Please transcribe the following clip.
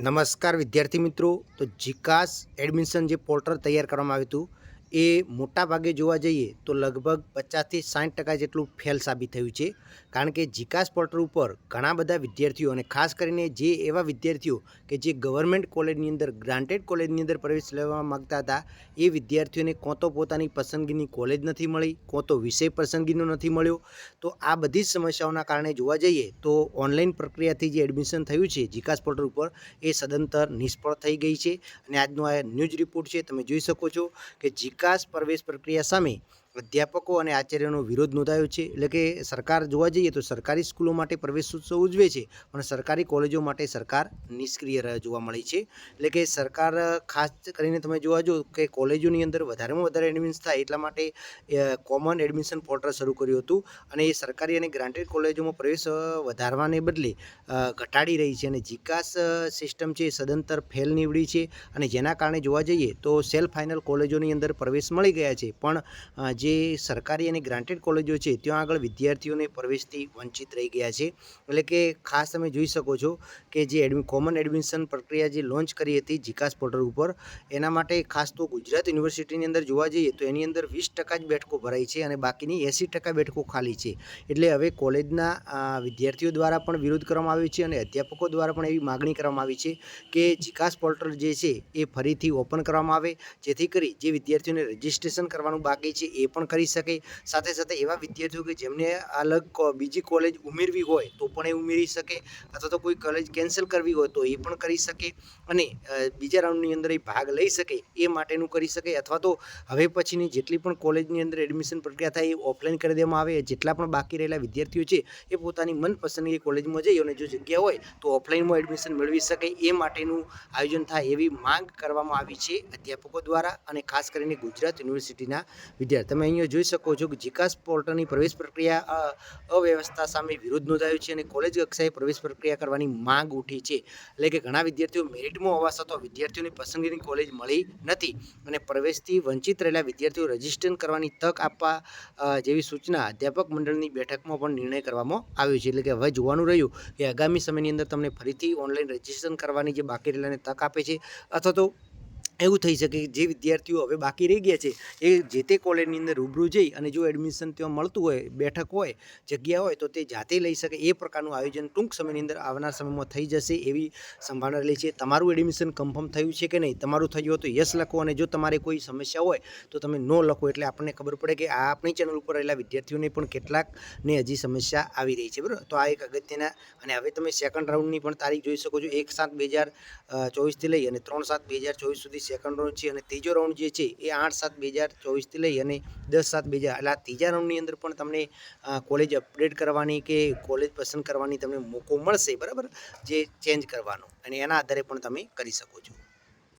નમસ્કાર વિદ્યાર્થી મિત્રો। તો જીકાસ એડમિશન જે પોર્ટલ તૈયાર કરવામાં આવ્યું હતું એ મોટા ભાગે જોવા જઈએ તો લગભગ 50થી 60% જેટલું ફેલ સાબિત થયું છે। કારણ કે જીકાસ પોર્ટલ ઉપર ઘણા બધા વિદ્યાર્થીઓ અને ખાસ કરીને જે એવા વિદ્યાર્થીઓ કે જે ગવર્મેન્ટ કોલેજની અંદર ગ્રાન્ટેડ કોલેજની અંદર પ્રવેશ લેવા માગતા હતા એ વિદ્યાર્થીઓને કોં તો પોતાની પસંદગીની કોલેજ નથી મળી, કોં તો વિષય પસંદગીનો નથી મળ્યો। તો આ બધી જ સમસ્યાઓના કારણે જોવા જઈએ તો ઓનલાઈન પ્રક્રિયાથી જે એડમિશન થયું છે જીકાસ પોર્ટલ ઉપર એ સદંતર નિષ્ફળ થઈ ગઈ છે। અને આજનો આ ન્યૂઝ રિપોર્ટ છે, તમે જોઈ શકો છો કે જીકાસ પ્રવેશ પ્રક્રિયા સામે અધ્યાપકો અને આચાર્યોનો વિરોધ નોંધાયો છે। એટલે કે સરકાર જોવા જઈએ તો સરકારી સ્કૂલો માટે પ્રવેશોત્સવ ઉજવે છે પણ સરકારી કોલેજો માટે સરકાર નિષ્ક્રિય જોવા મળી છે। એટલે કે સરકાર ખાસ કરીને તમે જોવા જો કે કોલેજોની અંદર વધારેમાં વધારે એડમિશન થાય એટલા માટે કોમન એડમિશન પોર્ટલ શરૂ કર્યું હતું અને એ સરકારી અને ગ્રાન્ટેડ કોલેજોમાં પ્રવેશ વધારવાને બદલે ઘટાડી રહી છે। અને જીકાસ સિસ્ટમ છે સદંતર ફેલ નીવડી છે અને જેના કારણે જોવા જઈએ તો સેલ્ફ ફાઇનલ કોલેજોની અંદર પ્રવેશ મળી ગયા છે પણ જે સરકારી અને ગ્રાન્ટેડ કોલેજો છે ત્યાં આગળ વિદ્યાર્થીઓને પ્રવેશથી વંચિત રહી ગયા છે। એટલે કે ખાસ તમે જોઈ શકો છો કે જે કોમન એડમિશન પ્રક્રિયા જે લોન્ચ કરી હતી જીકાસ પોર્ટલ ઉપર એના માટે ખાસ તો ગુજરાત યુનિવર્સિટીની અંદર જોવા જઈએ તો એની અંદર 20% જ બેઠકો ભરાઈ છે અને બાકીની 80% બેઠકો ખાલી છે। એટલે હવે કોલેજના વિદ્યાર્થીઓ દ્વારા પણ વિરોધ કરવામાં આવ્યો છે અને અધ્યાપકો દ્વારા પણ એવી માગણી કરવામાં આવી છે કે જીકાસ પોર્ટલ જે છે એ ફરીથી ઓપન કરવામાં આવે જેથી કરી જે વિદ્યાર્થીઓને રજિસ્ટ્રેશન કરવાનું બાકી છે એ પણ કરી શકે। સાથે સાથે એવા વિદ્યાર્થીઓ કે જેમને અલગ બીજી કોલેજ ઉમેરવી હોય તો પણ એ ઉમેરી શકે અથવા તો કોઈ કોલેજ કેન્સલ કરવી હોય તો એ પણ કરી શકે અને બીજા રાઉન્ડની અંદર એ ભાગ લઈ શકે એ માટેનું કરી શકે। અથવા તો હવે પછીની જેટલી પણ કોલેજની અંદર એડમિશન પ્રક્રિયા થાય એ ઓફલાઈન કરી દેવામાં આવે। જેટલા પણ બાકી રહેલા વિદ્યાર્થીઓ છે એ પોતાની મનપસંદની કોલેજમાં જઈ અને જો જગ્યા હોય તો ઓફલાઈનમાં એડમિશન મેળવી શકે એ માટેનું આયોજન થાય એવી માંગ કરવામાં આવી છે અધ્યાપકો દ્વારા અને ખાસ કરીને ગુજરાત યુનિવર્સિટીના વિદ્યાર્થી। તમે અહીંયા જોઈ શકો છો કે જીકાસ પોર્ટલની પ્રવેશ પ્રક્રિયા અવ્યવસ્થા સામે વિરોધ નોંધાયો છે અને કોલેજ કક્ષાએ પ્રવેશ પ્રક્રિયા કરવાની માંગ ઉઠી છે। એટલે કે ઘણા વિદ્યાર્થીઓ મેરિટમાં હોવા છતાં વિદ્યાર્થીઓની પસંદગીની કોલેજ મળી નથી અને પ્રવેશથી વંચિત રહેલા વિદ્યાર્થીઓ રજીસ્ટ્રેશન કરવાની તક આપવા જેવી સૂચના અધ્યાપક મંડળની બેઠકમાં પણ નિર્ણય કરવામાં આવ્યો છે। એટલે કે હવે જોવાનું રહ્યું કે આગામી સમયની અંદર તમને ફરીથી ઓનલાઈન રજીસ્ટ્રેશન કરવાની જે બાકી રહેલાને તક આપે છે અથવા તો એવું થઈ શકે કે જે વિદ્યાર્થીઓ હવે બાકી રહી ગયા છે એ જે તે કોલેજની અંદર રૂબરૂ જઈ અને જો એડમિશન ત્યાં મળતું હોય, બેઠક હોય, જગ્યા હોય તો તે જાતે લઈ શકે એ પ્રકારનું આયોજન ટૂંક સમયની અંદર આવનાર સમયમાં થઈ જશે એવી સંભાવના રહેલી છે। તમારું એડમિશન કન્ફર્મ થયું છે કે નહીં, તમારું થયું હોય તો યસ લખો અને જો તમારે કોઈ સમસ્યા હોય તો તમે નો લખો એટલે આપણને ખબર પડે કે આ આપણી ચેનલ ઉપર રહેલા વિદ્યાર્થીઓને પણ કેટલાકને હજી સમસ્યા આવી રહી છે, બરાબર। તો આ એક અગત્યના અને હવે તમે સેકન્ડ રાઉન્ડની પણ તારીખ જોઈ શકો છો 1/7/2024થી લઈ અને 3/7/2024 સુધી સેકન્ડ રાઉન્ડ છે અને ત્રીજો રાઉન્ડ જે છે એ 8/7/2024થી લઈ અને 10/7/2000 એટલે આ ત્રીજા રાઉન્ડની અંદર પણ તમને કોલેજ અપડેટ કરવાની કે કોલેજ પસંદ કરવાની તમને મોકો મળશે, બરાબર, જે ચેન્જ કરવાનો અને એના આધારે પણ તમે કરી શકો છો।